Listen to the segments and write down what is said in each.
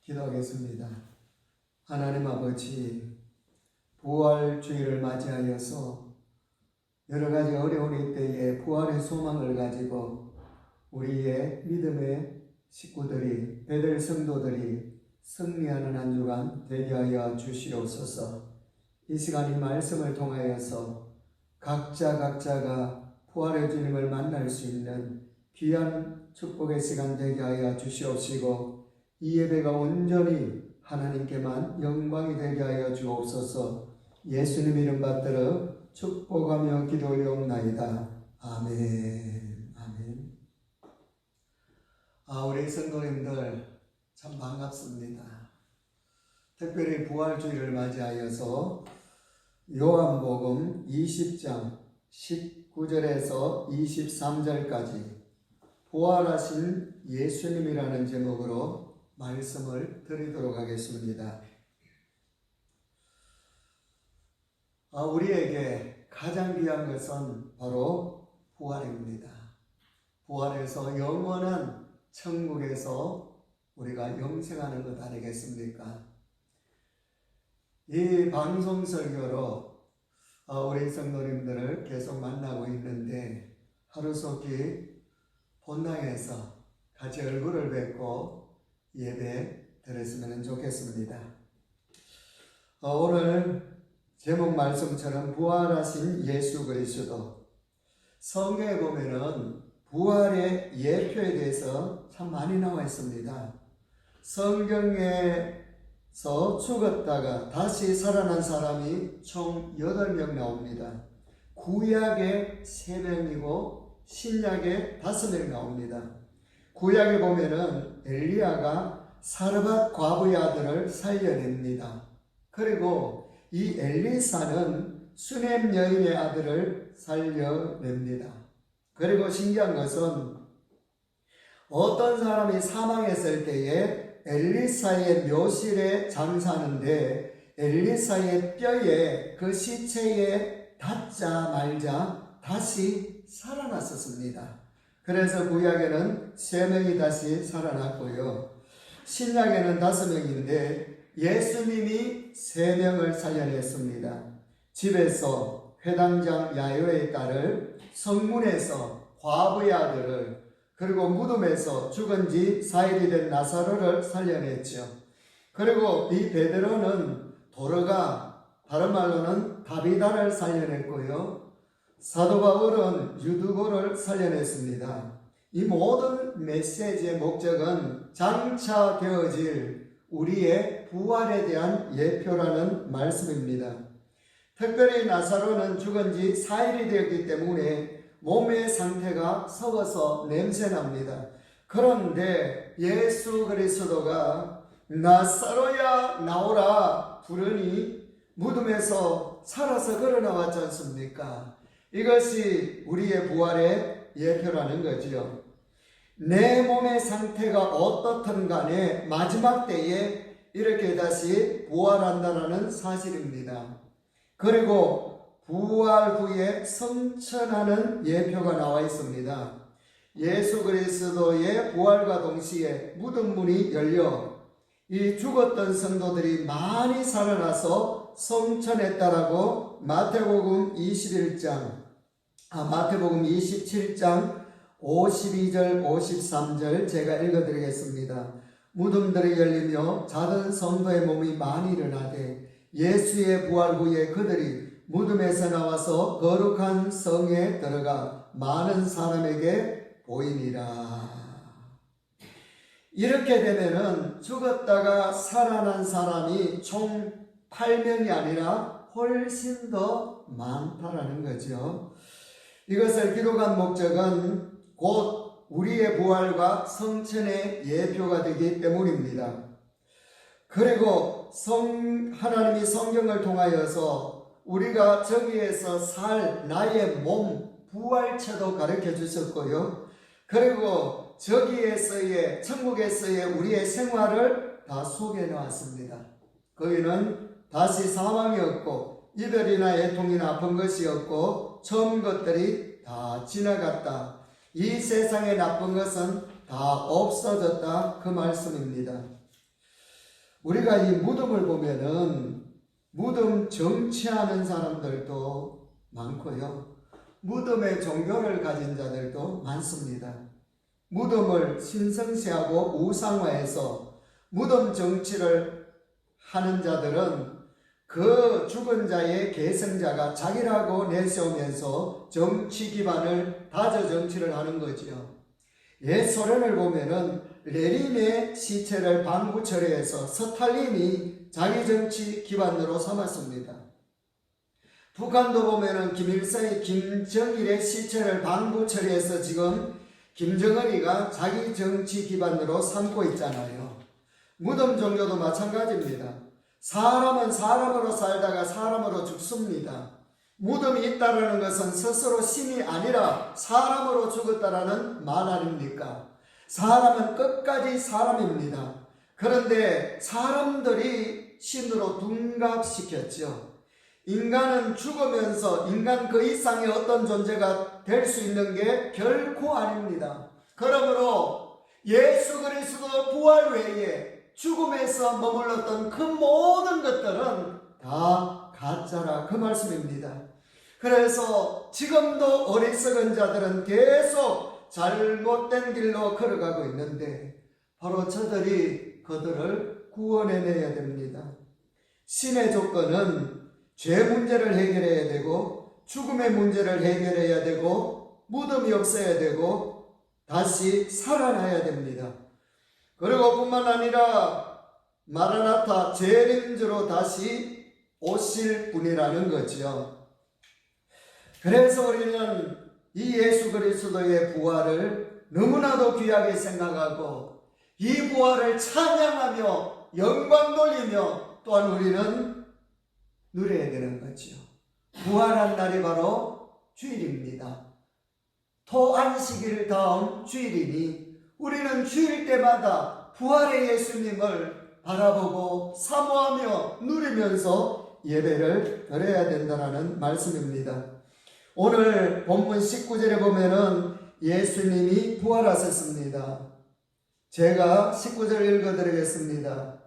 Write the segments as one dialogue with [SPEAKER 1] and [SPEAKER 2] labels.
[SPEAKER 1] 기도하겠습니다. 하나님 아버지, 부활주의를 맞이하여서 여러 가지 어려운 이때에 부활의 소망을 가지고 우리의 믿음의 식구들이, 베델 성도들이 승리하는 한 주간 되게 하여 주시옵소서. 이 시간 이 말씀을 통하여서 각자가 부활의 주님을 만날 수 있는 귀한 축복의 시간 되게 하여 주시옵시고, 이 예배가 온전히 하나님께만 영광이 되게 하여 주옵소서. 예수님 이름 받들어 축복하며 기도 올려옵나이다. 아멘. 아멘. 우리 성도님들 참 반갑습니다. 특별히 부활주의를 맞이하여서 요한복음 20장 19절에서 23절까지 부활하신 예수님이라는 제목으로 말씀을 드리도록 하겠습니다. 우리에게 가장 귀한 것은 바로 부활입니다. 부활해서 영원한 천국에서 우리가 영생하는 것 아니겠습니까? 이 방송 설교로 우리 성도님들을 계속 만나고 있는데, 하루속히 본당에서 같이 얼굴을 뵙고 예배 드렸으면 좋겠습니다. 오늘 제목 말씀처럼 부활하신 예수 그리스도, 성경에 보면은 부활의 예표에 대해서 참 많이 나와 있습니다. 성경에서 죽었다가 다시 살아난 사람이 총 8명 나옵니다. 구약에 3명이고 신약에 5명 나옵니다. 구약에 보면은 엘리야가 사르밧 과부의 아들을 살려냅니다. 그리고 이 엘리사는 수넴 여인의 아들을 살려냅니다. 그리고 신기한 것은 어떤 사람이 사망했을 때에 엘리사의 묘실에 장사하는데 엘리사의 뼈에 그 시체에 닿자 말자 다시 살아났었습니다. 그래서 구약에는 3명이 다시 살아났고요. 신약에는 5명인데 예수님이 3명을 살려냈습니다. 집에서 회당장 야요의 딸을, 성문에서 과부의 아들을, 그리고 무덤에서 죽은 지 4일이 된 나사로를 살려냈죠. 그리고 이 베드로는 도르가, 다른 말로는 다비다를 살려냈고요. 사도 바울은 유두고를 살려냈습니다. 이 모든 메시지의 목적은 장차 되어질 우리의 부활에 대한 예표라는 말씀입니다. 특별히 나사로는 죽은 지 4일이 되었기 때문에 몸의 상태가 썩어서 냄새납니다. 그런데 예수 그리스도가 나사로야 나오라 부르니 무덤에서 살아서 걸어 나왔지 않습니까? 이것이 우리의 부활의 예표라는 거지요. 내 몸의 상태가 어떻든 간에 마지막 때에 이렇게 다시 부활한다는 사실입니다. 그리고 부활 후에 성천하는 예표가 나와 있습니다. 예수 그리스도의 부활과 동시에 무덤 문이 열려 이 죽었던 성도들이 많이 살아나서 성천했다라고 마태복음 27장 52절 53절 제가 읽어드리겠습니다. 무덤들이 열리며 자던 성도의 몸이 많이 일어나되 예수의 부활 후에 그들이 무덤에서 나와서 거룩한 성에 들어가 많은 사람에게 보이니라. 이렇게 되면은 죽었다가 살아난 사람이 총 8명이 아니라 훨씬 더 많다라는 거죠. 이것을 기록한 목적은 곧 우리의 부활과 성천의 예표가 되기 때문입니다. 그리고 하나님이 성경을 통하여서 우리가 저기에서 살 나의 몸 부활체도 가르쳐 주셨고요. 그리고 저기에서의 천국에서의 우리의 생활을 다 소개해 놓았습니다. 거기는 다시 사망이 없고 이별이나 애통이나 아픈 것이 없고 처음 것들이 다 지나갔다. 이 세상의 나쁜 것은 다 없어졌다. 그 말씀입니다. 우리가 이 무덤을 보면은 무덤 정치하는 사람들도 많고요. 무덤에 종교를 가진 자들도 많습니다. 무덤을 신성시하고 우상화해서 무덤 정치를 하는 자들은 그 죽은 자의 계승자가 자기라고 내세우면서 정치 기반을 다져 정치를 하는 거지요. 옛 소련을 보면은 레닌의 시체를 방부 처리해서 스탈린이 자기 정치 기반으로 삼았습니다. 북한도 보면은 김일성이 김정일의 시체를 방부 처리해서 지금 김정은이가 자기 정치 기반으로 삼고 있잖아요. 무덤 종교도 마찬가지입니다. 사람은 사람으로 살다가 사람으로 죽습니다. 무덤이 있다라는 것은 스스로 신이 아니라 사람으로 죽었다라는 말 아닙니까? 사람은 끝까지 사람입니다. 그런데 사람들이 신으로 둔갑시켰죠. 인간은 죽으면서 인간 그 이상의 어떤 존재가 될 수 있는 게 결코 아닙니다. 그러므로 예수 그리스도 부활 외에 죽음에서 머물렀던 그 모든 것들은 다 가짜라 그 말씀입니다. 그래서 지금도 어리석은 자들은 계속 잘못된 길로 걸어가고 있는데 바로 저들이 그들을 구원해내야 됩니다. 신의 조건은 죄 문제를 해결해야 되고 죽음의 문제를 해결해야 되고 무덤이 없어야 되고 다시 살아나야 됩니다. 그리고 뿐만 아니라 마라나타 재림주로 다시 오실 분이라는 거죠. 그래서 우리는 이 예수 그리스도의 부활을 너무나도 귀하게 생각하고 이 부활을 찬양하며 영광 돌리며 또한 우리는 누려야 되는 거죠. 부활한 날이 바로 주일입니다. 토안식일 다음 주일이니 우리는 주일 때마다 부활의 예수님을 바라보고 사모하며 누리면서 예배를 드려야 된다는 말씀입니다. 오늘 본문 19절에 보면은 예수님이 부활하셨습니다. 제가 19절 읽어드리겠습니다.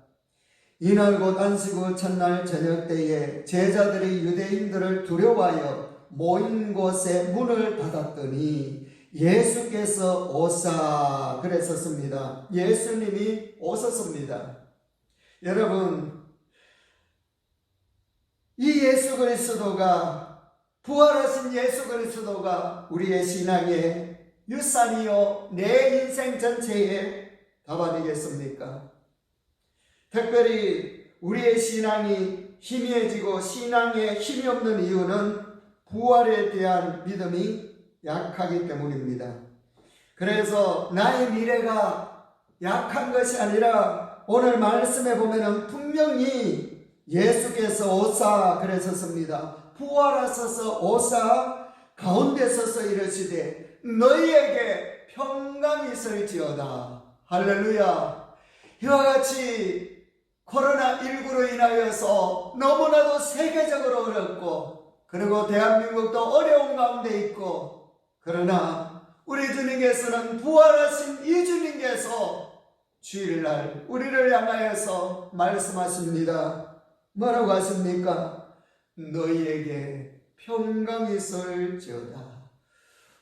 [SPEAKER 1] 이날 곧 안식 후 첫날 저녁 때에 제자들이 유대인들을 두려워하여 모인 곳에 문을 닫았더니 예수께서 오사 그랬었습니다. 예수님이 오셨습니다. 여러분, 이 예수 그리스도가 부활하신 예수 그리스도가 우리의 신앙의 유산이요 내 인생 전체의 답안이겠습니까? 특별히 우리의 신앙이 희미해지고 신앙에 힘이 없는 이유는 부활에 대한 믿음이 약하기 때문입니다. 그래서 나의 미래가 약한 것이 아니라 오늘 말씀에 보면은 분명히 예수께서 오사 그랬었습니다. 부활하셔서 오사 가운데 서서 이르시되 너희에게 평강이 있을지어다. 할렐루야. 이와 같이 코로나19로 인하여서 너무나도 세계적으로 어렵고 그리고 대한민국도 어려운 가운데 있고 그러나 우리 주님께서는 부활하신 이 주님께서 주일날 우리를 향하여서 말씀하십니다. 뭐라고 하십니까? 너희에게 평강이 있을지어다.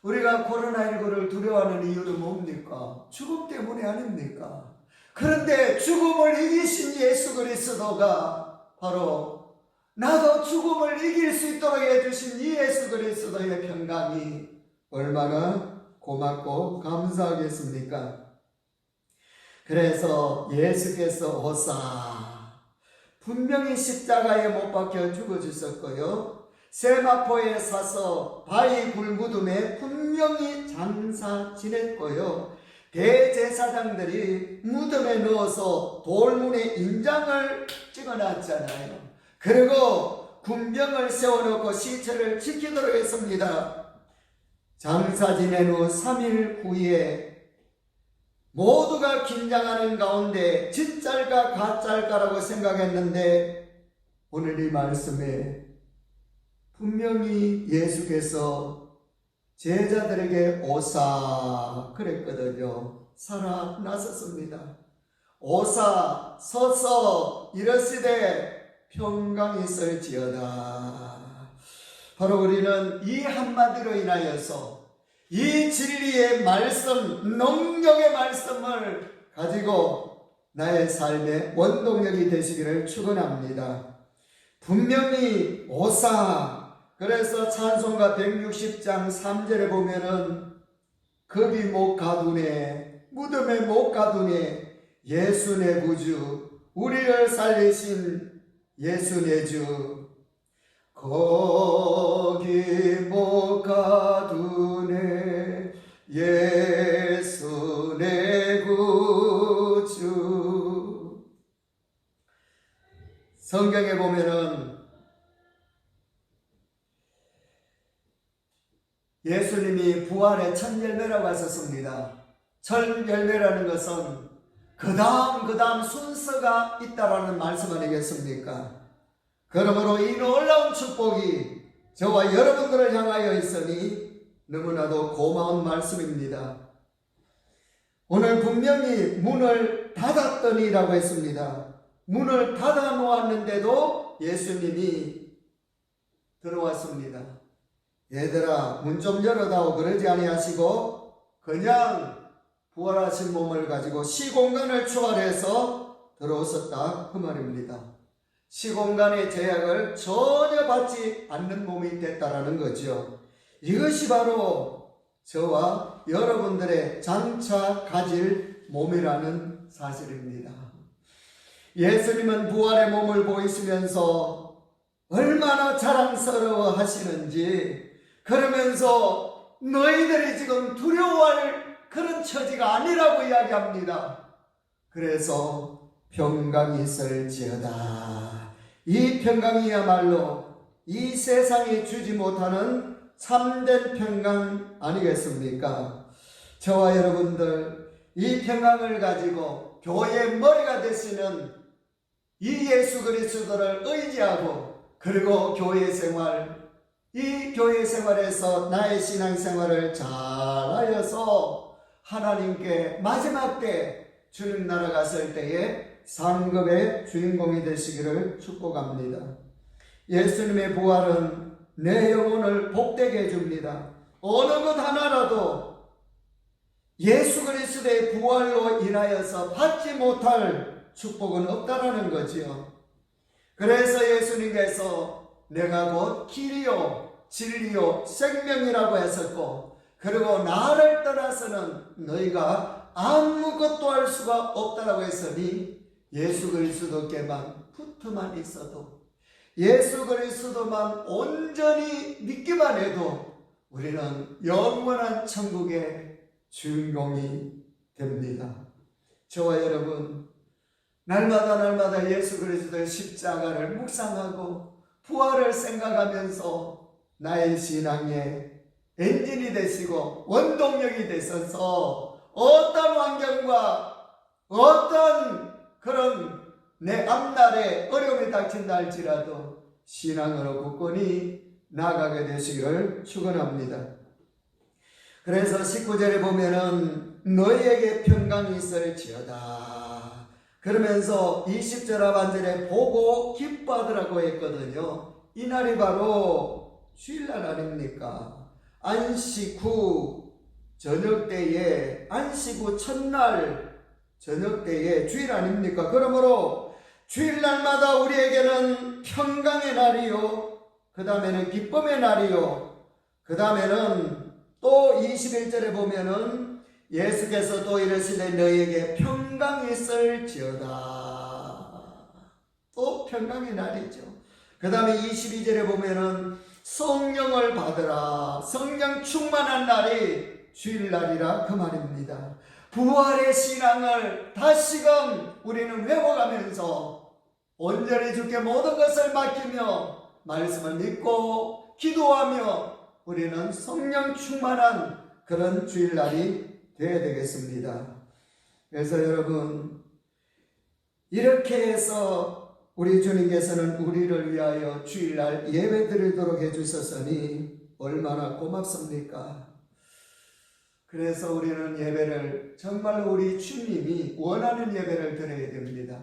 [SPEAKER 1] 우리가 코로나19를 두려워하는 이유는 뭡니까? 죽음 때문에 아닙니까? 그런데 죽음을 이기신 예수 그리스도가 바로 나도 죽음을 이길 수 있도록 해주신 이 예수 그리스도의 평강이 얼마나 고맙고 감사하겠습니까? 그래서 예수께서 오사 분명히 십자가에 못 박혀 죽어주셨고요. 세마포에 사서 바위 굴무덤에 분명히 장사 지냈고요. 대제사장들이 무덤에 넣어서 돌문에 인장을 찍어놨잖아요. 그리고 군병을 세워놓고 시체를 지키도록 했습니다. 장사 지낸 후 3일 후에 모두가 긴장하는 가운데 진짜일까 가짜일까라고 생각했는데 오늘 이 말씀에 분명히 예수께서 제자들에게 오사 그랬거든요. 살아나셨습니다. 오사 서서 이르시되 평강이 있을지어다. 바로 우리는 이 한마디로 인하여서 이 진리의 말씀, 능력의 말씀을 가지고 나의 삶의 원동력이 되시기를 축원합니다. 분명히 오사, 그래서 찬송가 160장 3절에 보면은 겁이 못 가두네, 무덤에 못 가두네, 예수 내 구주, 우리를 살리신 예수 내 주. 거기 못 가두네, 예수 내 구주. 성경에 보면은 예수님이 부활의 첫 열매라고 하셨습니다. 첫 열매라는 것은 그 다음 순서가 있다라는 말씀 아니겠습니까? 그러므로 이 놀라운 축복이 저와 여러분들을 향하여 있으니 너무나도 고마운 말씀입니다. 오늘 분명히 문을 닫았더니라고 했습니다. 문을 닫아 놓았는데도 예수님이 들어왔습니다. 얘들아, 문 좀 열어다오 그러지 아니하시고 그냥 부활하신 몸을 가지고 시공간을 초월해서 들어오셨다 그 말입니다. 시공간의 제약을 전혀 받지 않는 몸이 됐다라는 거죠. 이것이 바로 저와 여러분들의 장차 가질 몸이라는 사실입니다. 예수님은 부활의 몸을 보이시면서 얼마나 자랑스러워 하시는지, 그러면서 너희들이 지금 두려워할 그런 처지가 아니라고 이야기합니다. 그래서 평강이 있을지어다. 이 평강이야말로 이 세상이 주지 못하는 참된 평강 아니겠습니까? 저와 여러분들 이 평강을 가지고 교회의 머리가 되시는 이 예수 그리스도를 의지하고, 그리고 교회 생활, 이 교회 생활에서 나의 신앙생활을 잘하여서 하나님께 마지막 때 주님 나라 갔을 때에 상급의 주인공이 되시기를 축복합니다. 예수님의 부활은 내 영혼을 복되게 해줍니다. 어느 것 하나라도 예수 그리스도의 부활로 인하여서 받지 못할 축복은 없다라는 거지요. 그래서 예수님께서 내가 곧 길이요 진리요 생명이라고 했었고, 그리고 나를 떠나서는 너희가 아무것도 할 수가 없다라고 했으니 예수 그리스도께만 붙어만 있어도, 예수 그리스도만 온전히 믿기만 해도 우리는 영원한 천국의 주인공이 됩니다. 저와 여러분, 날마다 예수 그리스도의 십자가를 묵상하고 부활을 생각하면서 나의 신앙의 엔진이 되시고 원동력이 되셔서 어떤 환경과 어떤 그런 내 앞날에 어려움이 닥친다 할지라도 신앙으로 굳건히 나아가게 되시기를 축원합니다. 그래서 19절에 보면은 너희에게 평강이 있을지어다. 그러면서 20절 하반절에 보고 기뻐하더라고 했거든요. 이날이 바로 주일날 아닙니까? 안식 후 저녁 때에, 안식 후 첫날 저녁 때에 주일 아닙니까? 그러므로 주일날마다 우리에게는 평강의 날이요, 그 다음에는 기쁨의 날이요, 그 다음에는 또 21절에 보면은 예수께서 또 이르시되 너희에게 평강이 있을지어다. 또 평강의 날이죠. 그 다음에 22절에 보면은 성령을 받으라. 성령 충만한 날이 주일날이라 그 말입니다. 부활의 신앙을 다시금 우리는 외워가면서 온전히 주께 모든 것을 맡기며 말씀을 믿고 기도하며 우리는 성령 충만한 그런 주일날이 되어야 되겠습니다. 그래서 여러분, 이렇게 해서 우리 주님께서는 우리를 위하여 주일날 예배 드리도록 해주셨으니 얼마나 고맙습니까? 그래서 우리는 예배를 정말로 우리 주님이 원하는 예배를 드려야 됩니다.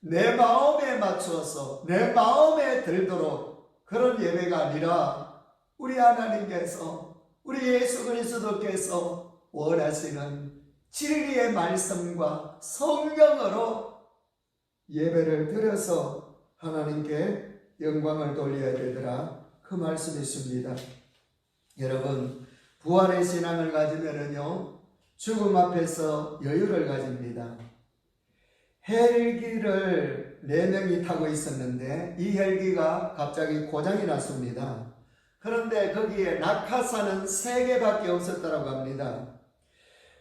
[SPEAKER 1] 내 마음에 맞추어서 내 마음에 들도록 그런 예배가 아니라 우리 하나님께서 우리 예수 그리스도께서 원하시는 진리의 말씀과 성령으로 예배를 드려서 하나님께 영광을 돌려야 되더라, 그 말씀이십니다. 여러분, 부활의 신앙을 가지면은요, 죽음 앞에서 여유를 가집니다. 헬기를 4명이 타고 있었는데 이 헬기가 갑자기 고장이 났습니다. 그런데 거기에 낙하산은 3개밖에 없었다고 합니다.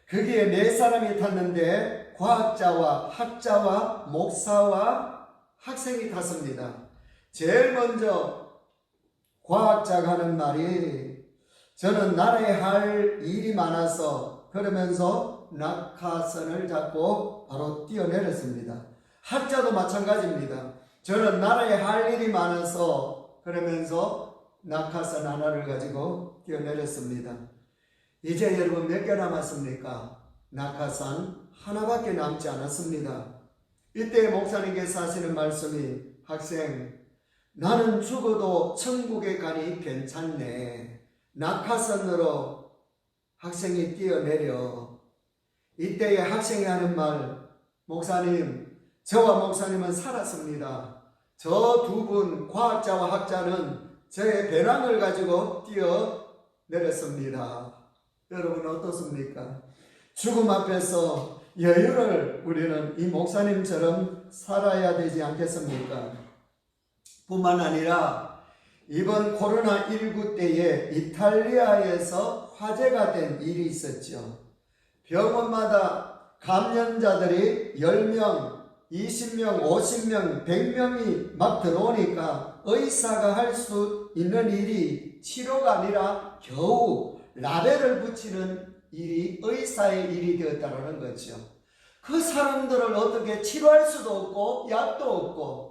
[SPEAKER 1] 거기에 4사람이 탔는데 과학자와 학자와 목사와 학생이 탔습니다. 제일 먼저 과학자가 하는 말이, 저는 나라에 할 일이 많아서, 그러면서 낙하선을 잡고 바로 뛰어내렸습니다. 학자도 마찬가지입니다. 저는 나라에 할 일이 많아서, 그러면서 낙하선 하나를 가지고 뛰어내렸습니다. 이제 여러분 몇 개 남았습니까? 낙하산 하나밖에 남지 않았습니다. 이때 목사님께서 하시는 말씀이, 학생, 나는 죽어도 천국에 가니 괜찮네. 낙하산으로 학생이 뛰어내려. 이때에 학생이 하는 말, 목사님, 저와 목사님은 살았습니다. 저 2분 과학자와 학자는 저의 배낭을 가지고 뛰어내렸습니다. 여러분 어떻습니까? 죽음 앞에서 여유를 우리는 이 목사님처럼 살아야 되지 않겠습니까? 뿐만 아니라 이번 코로나19 때에 이탈리아에서 화제가 된 일이 있었죠. 병원마다 감염자들이 10명, 20명, 50명, 100명이 막 들어오니까 의사가 할 수 있는 일이 치료가 아니라 겨우 라벨을 붙이는 일이 의사의 일이 되었다는 거죠. 그 사람들을 어떻게 치료할 수도 없고 약도 없고,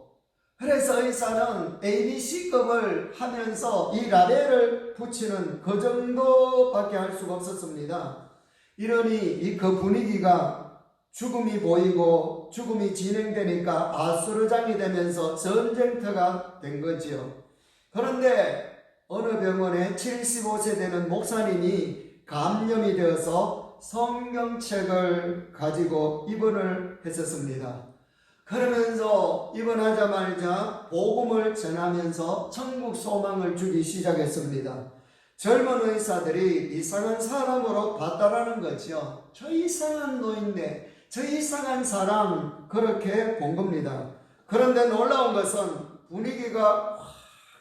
[SPEAKER 1] 그래서 의사는 ABC급을 하면서 이 라벨을 붙이는 그 정도밖에 할 수가 없었습니다. 이러니 그 분위기가 죽음이 보이고 죽음이 진행되니까 아수르장이 되면서 전쟁터가 된 거지요. 그런데 어느 병원에 75세 되는 목사님이 감염이 되어서 성경책을 가지고 입원을 했었습니다. 그러면서 입원하자마자 복음을 전하면서 천국 소망을 주기 시작했습니다. 젊은 의사들이 이상한 사람으로 봤다라는 거죠. 저 이상한 노인네, 저 이상한 사람, 그렇게 본 겁니다. 그런데 놀라운 것은 분위기가 확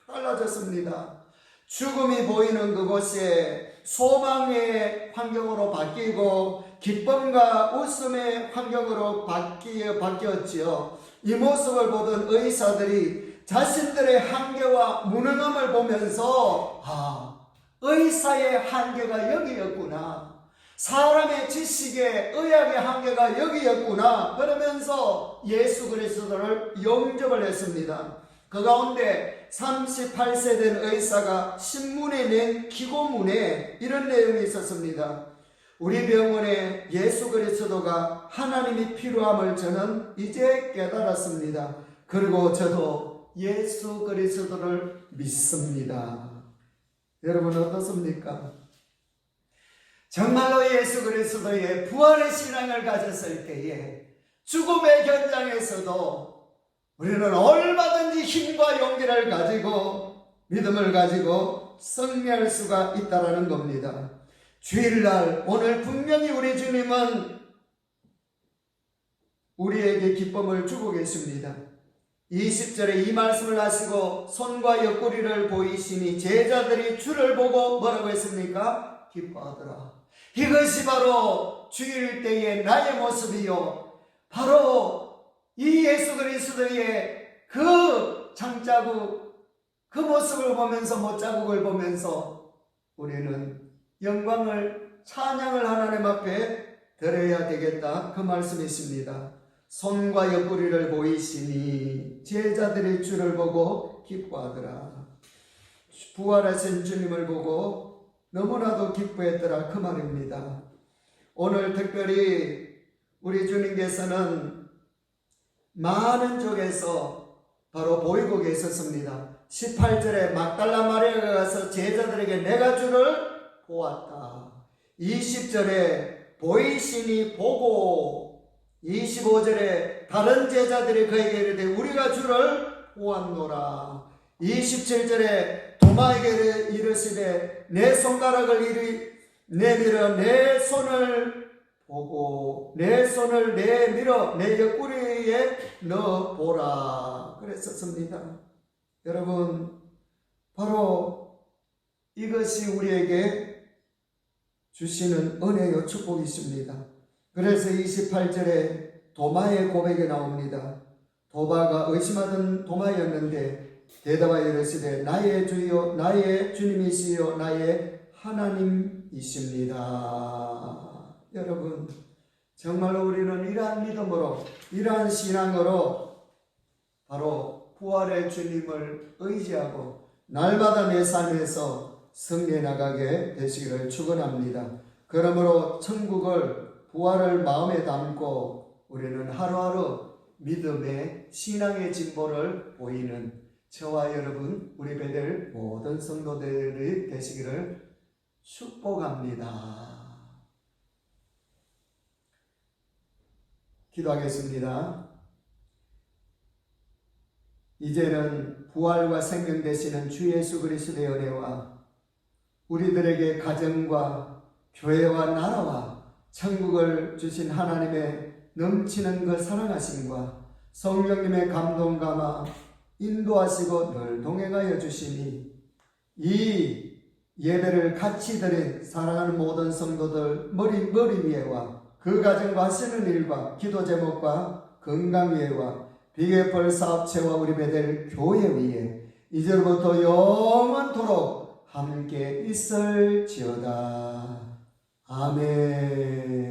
[SPEAKER 1] 달라졌습니다. 죽음이 보이는 그곳에 소망의 환경으로 바뀌고 기쁨과 웃음의 환경으로 바뀌었지요. 이 모습을 보던 의사들이 자신들의 한계와 무능함을 보면서, 의사의 한계가 여기였구나, 사람의 지식의 의학의 한계가 여기였구나, 그러면서 예수 그리스도를 영접을 했습니다. 그 가운데 38세 된 의사가 신문에 낸 기고문에 이런 내용이 있었습니다. 우리 병원에 예수 그리스도가 하나님이 필요함을 저는 이제 깨달았습니다. 그리고 저도 예수 그리스도를 믿습니다. 여러분 어떻습니까? 정말로 예수 그리스도의 부활의 신앙을 가졌을 때에 죽음의 현장에서도 우리는 얼마든지 힘과 용기를 가지고 믿음을 가지고 승리할 수가 있다는 겁니다. 주일날 오늘 분명히 우리 주님은 우리에게 기쁨을 주고 계십니다. 20절에 이 말씀을 하시고 손과 옆구리를 보이시니 제자들이 주를 보고 뭐라고 했습니까? 기뻐하더라. 이것이 바로 주일 때의 나의 모습이요, 바로 이 예수 그리스도의 그 장자국, 그 모습을 보면서, 못자국을 보면서 우리는 영광을, 찬양을 하나님 앞에 드려야 되겠다, 그 말씀이십니다. 손과 옆구리를 보이시니 제자들이 주를 보고 기뻐하더라. 부활하신 주님을 보고 너무나도 기뻐했더라, 그 말입니다. 오늘 특별히 우리 주님께서는 많은 쪽에서 바로 보이고 계셨습니다. 18절에 막달라 마리아가 가서 제자들에게 내가 주를 보았다. 20절에 보이시니 보고, 25절에 다른 제자들이 그에게 이르되 우리가 주를 보았노라. 27절에 도마에게 이르시되 내 손가락을 내밀어 내 손을 보고 내 손을 내밀어 내 옆구리에 넣어보라 그랬었습니다. 여러분, 바로 이것이 우리에게 주시는 은혜요 축복이십니다. 그래서 28절에 도마의 고백이 나옵니다. 도마가 의심하던 도마였는데 대답하여 이르시되 나의 주여 나의 주님이시여 나의 하나님이십니다. 여러분, 정말로 우리는 이러한 믿음으로 이러한 신앙으로 바로 부활의 주님을 의지하고 날마다 내 삶에서 승리해 나가게 되시기를 축원합니다. 그러므로 천국을 부활을 마음에 담고 우리는 하루하루 믿음의 신앙의 진보를 보이는 저와 여러분 우리 베델 모든 성도들이 되시기를 축복합니다. 기도하겠습니다. 이제는 부활과 생명 되시는 주 예수 그리스도의 은혜와 우리들에게 가정과 교회와 나라와 천국을 주신 하나님의 넘치는 그 사랑하심과 성령님의 감동 감화 인도하시고 늘 동행하여 주시니 이 예배를 같이 드린 사랑하는 모든 성도들 머리 위에와 그 가정과 하시는 일과 기도 제목과 건강 위에와 비계펄 사업체와 우리 베델 교회 위에 이제부터 영원토록 함께 있을지어다. 아멘.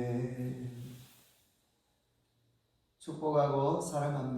[SPEAKER 1] 축복하고 사랑합니다.